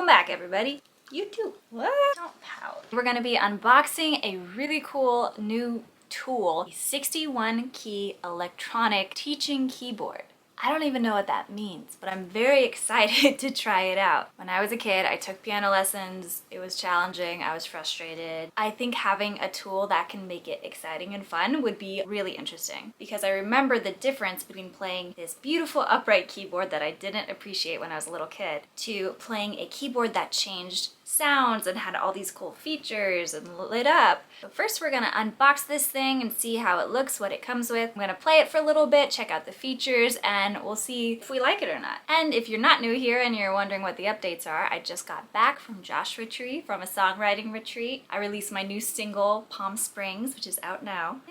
back, everybody. You too. What? Don't pout. We're gonna be unboxing a really cool new tool, a 61 key electronic teaching keyboard. I don't even know what that means, but I'm very excited to try it out. When I was a kid, I took piano lessons. It was challenging. I was frustrated. I think having a tool that can make it exciting and fun would be really interesting because I remember the difference between playing this beautiful upright keyboard that I didn't appreciate when I was a little kid to playing a keyboard that changed sounds and had all these cool features and lit up. But first we're gonna unbox this thing and see how it looks, what it comes with. I'm gonna play it for a little bit, check out the features, and we'll see if we like it or not. And if you're not new here and you're wondering what the updates are, I just got back from Joshua Tree from a songwriting retreat. I released my new single, Palm Springs, which is out now.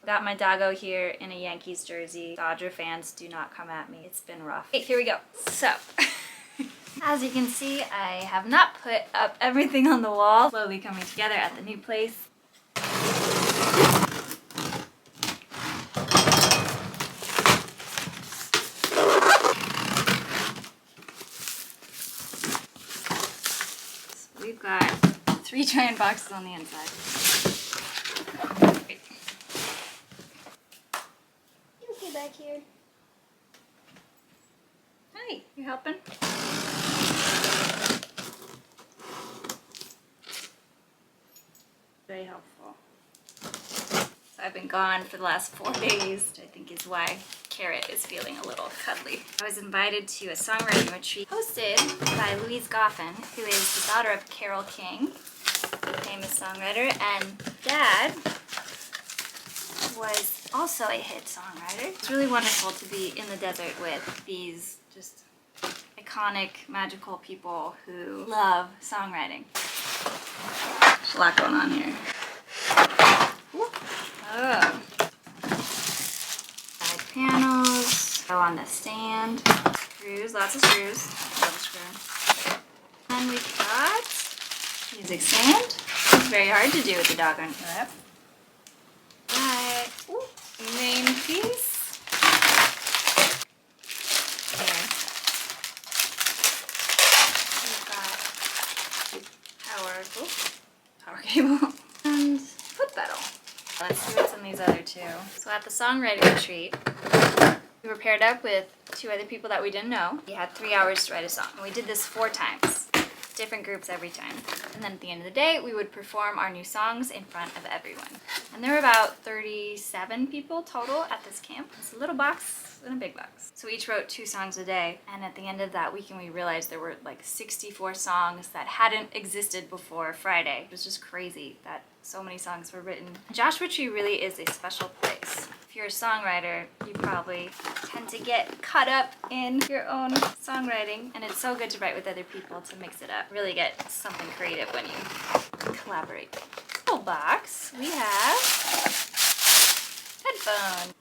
Got my doggo here in a Yankees jersey. Dodger fans, do not come at me. It's been rough. Okay, here we go. So, as you can see, I have not put up everything on the wall. Slowly coming together at the new place. So we've got 3 giant boxes on the inside. Great. You okay back here? Hi, you helping? Very helpful. So I've been gone for the last 4 days, which I think is why Carrot is feeling a little cuddly. I was invited to a songwriting retreat hosted by Louise Goffin, who is the daughter of Carole King, a famous songwriter, and Dad was also a hit songwriter. It's really wonderful to be in the desert with these just iconic, magical people who love songwriting. There's a lot going on here. Oh. Side panels. Go on the stand. Screws, lots of screws. Love a screw. And we've got music stand. It's very hard to do with the doggone clip. Right. Ooh. Main piece. Power cable and foot pedal. Let's see what's in these other 2. So at the songwriting retreat, we were paired up with 2 other people that we didn't know. We had 3 hours to write a song. And we did this 4 times, different groups every time. And then at the end of the day, we would perform our new songs in front of everyone. And there were about 37 people total at this camp. It's a little box and a big box. So we each wrote 2 songs a day. And at the end of that weekend, we realized there were like 64 songs that hadn't existed before Friday. It was just crazy that so many songs were written. Joshua Tree really is a special place. If you're a songwriter, you probably tend to get caught up in your own songwriting, and it's so good to write with other people to mix it up. Really get something creative when you collaborate. Little box, we have headphones.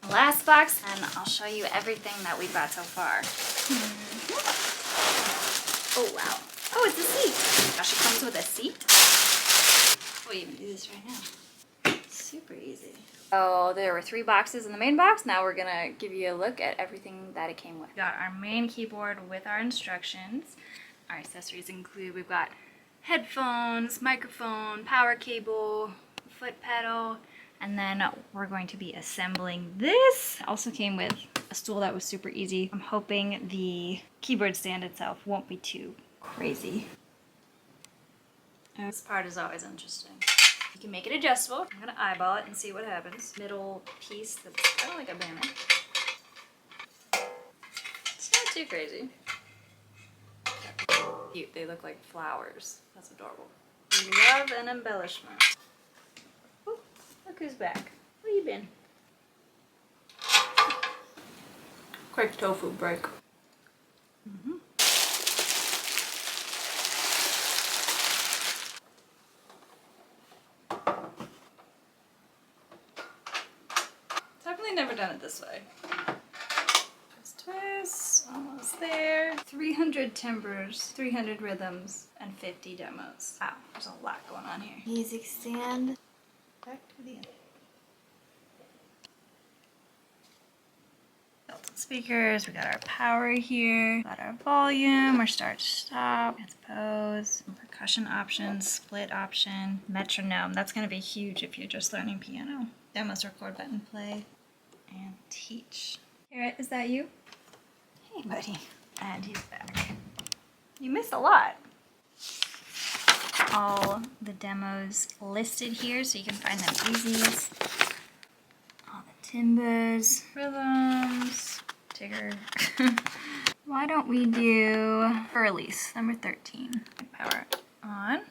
Last box, and I'll show you everything that we've got so far. Oh wow. Oh, it's a seat. Gosh, it comes with a seat. We'll even do this right now. Super easy. Oh, there were 3 boxes in the main box. Now we're gonna give you a look at everything that it came with. We got our main keyboard with our instructions. Our accessories include, we've got headphones, microphone, power cable, foot pedal, and then we're going to be assembling this. It also came with a stool that was super easy. I'm hoping the keyboard stand itself won't be too crazy. This part is always interesting. You can make it adjustable. I'm gonna eyeball it and see what happens. Middle piece that's kind of like a banner. It's not too crazy. Cute, they look like flowers. That's adorable. We love an embellishment. Ooh, look who's back. Where you been? Quick tofu break. Never done it this way. Twist, twist, almost there. 300 timbres, 300 rhythms, and 50 demos. Wow, there's a lot going on here. Music stand. Back to the end. Built-in speakers, we got our power here, got our volume, our start stop, transpose, percussion options, split option, metronome. That's gonna be huge if you're just learning piano. Demos, record button, play, and teach. Garrett, is that you? Hey, buddy. And he's back. You missed a lot. All the demos listed here so you can find them easy. All the timbres, rhythms, Tigger. Why don't we do Percussion, number 13. Power on.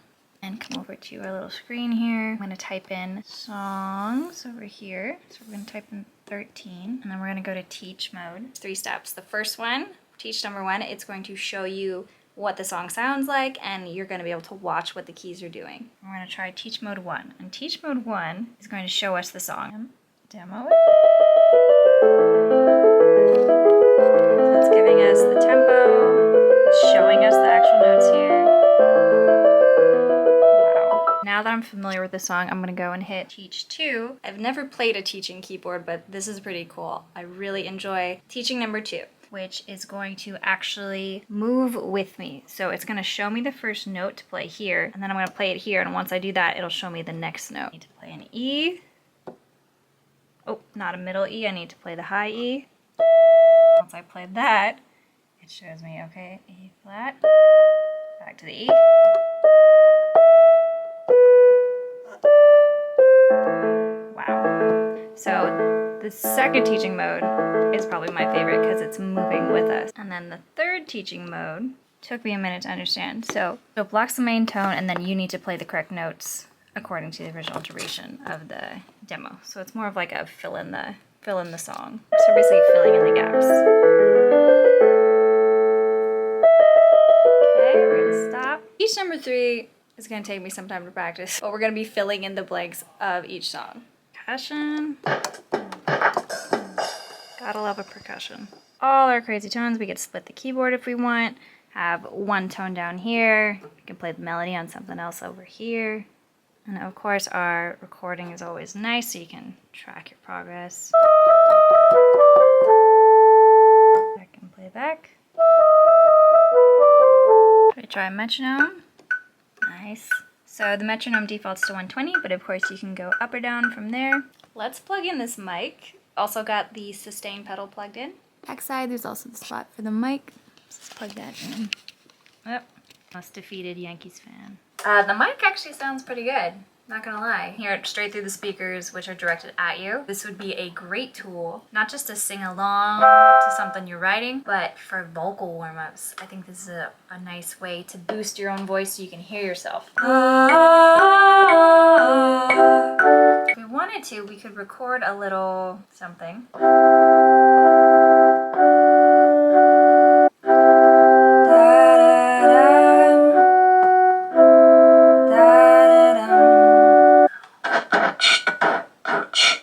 And come over to our little screen here. I'm gonna type in songs over here. So we're gonna type in 13, and then we're gonna go to teach mode. 3 steps. The first one, teach number 1, it's going to show you what the song sounds like, and you're gonna be able to watch what the keys are doing. We're gonna try teach mode 1. And teach mode 1 is going to show us the song. Demo it. So it's giving us the tempo, it's showing us the actual notes here. Now that I'm familiar with the song, I'm gonna go and hit teach 2. I've never played a teaching keyboard, but this is pretty cool. I really enjoy teaching number 2, which is going to actually move with me. So it's gonna show me the first note to play here, and then I'm gonna play it here, and once I do that, it'll show me the next note. I need to play an E. Oh, not a middle E, I need to play the high E. Once I play that, it shows me, okay, E flat, back to the E. Wow. So the second teaching mode is probably my favorite because it's moving with us. And then the third teaching mode took me a minute to understand. So it blocks the main tone, and then you need to play the correct notes according to the original duration of the demo. So it's more of like a fill in the song. So basically filling in the gaps. Okay, we're gonna stop. Teach number 3 is gonna take me some time to practice, but we're gonna be filling in the blanks of each song. Percussion. Gotta love a percussion. All our crazy tones, we could split the keyboard if we want, have one tone down here, we can play the melody on something else over here. And of course our recording is always nice so you can track your progress. Back and play back. Should I try metronome? Nice. So the metronome defaults to 120, but of course you can go up or down from there. Let's plug in this mic. Also got the sustain pedal plugged in. Backside, there's also the spot for the mic. Let's plug that in. Yep. Most defeated Yankees fan. The mic actually sounds pretty good. Not gonna lie. Hear it straight through the speakers, which are directed at you. This would be a great tool, not just to sing along to something you're writing, but for vocal warm-ups. I think this is a nice way to boost your own voice so you can hear yourself. If we wanted to, we could record a little something.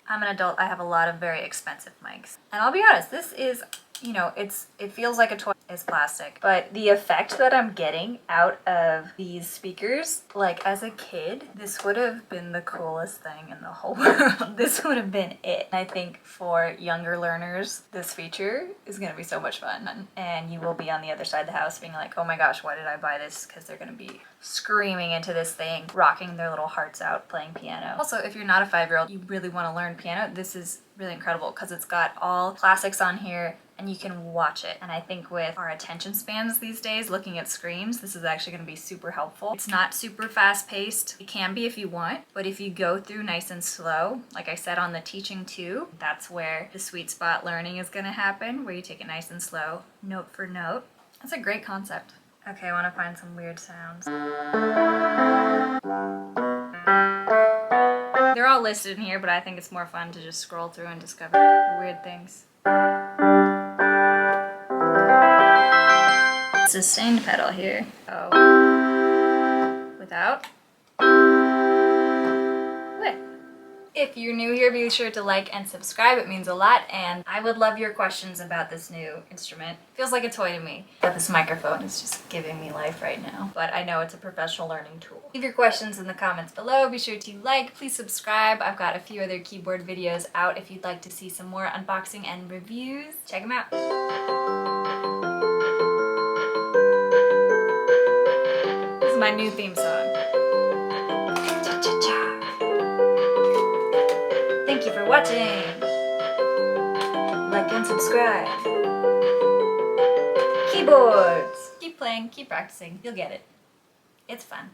I'm an adult, I have a lot of very expensive mics. And I'll be honest, this is, you know, it feels like a toy. It's plastic. But the effect that I'm getting out of these speakers, like as a kid, this would have been the coolest thing in the whole world. This would have been it. I think for younger learners, this feature is gonna be so much fun. And you will be on the other side of the house being like, oh my gosh, why did I buy this? Because they're gonna be screaming into this thing, rocking their little hearts out playing piano. Also, if you're not a 5-year-old, you really want to learn piano, this is really incredible because it's got all classics on here and you can watch it. And I think with our attention spans these days, looking at screens, this is actually going to be super helpful. It's not super fast paced. It can be if you want, but if you go through nice and slow, like I said on the teaching 2, that's where the sweet spot learning is going to happen, where you take it nice and slow, note for note. That's a great concept. Okay, I want to find some weird sounds. They're all listed in here, but I think it's more fun to just scroll through and discover weird things. Sustained pedal here. Oh. Without. With. If you're new here, be sure to like and subscribe. It means a lot, and I would love your questions about this new instrument. Feels like a toy to me, but this microphone is just giving me life right now. But I know it's a professional learning tool. Leave your questions in the comments below. Be sure to like, please subscribe. I've got a few other keyboard videos out if you'd like to see some more unboxing and reviews. Check them out. This is my new theme song. Thank you for watching. Like and subscribe. Keyboards. Keep playing, keep practicing. You'll get it. It's fun.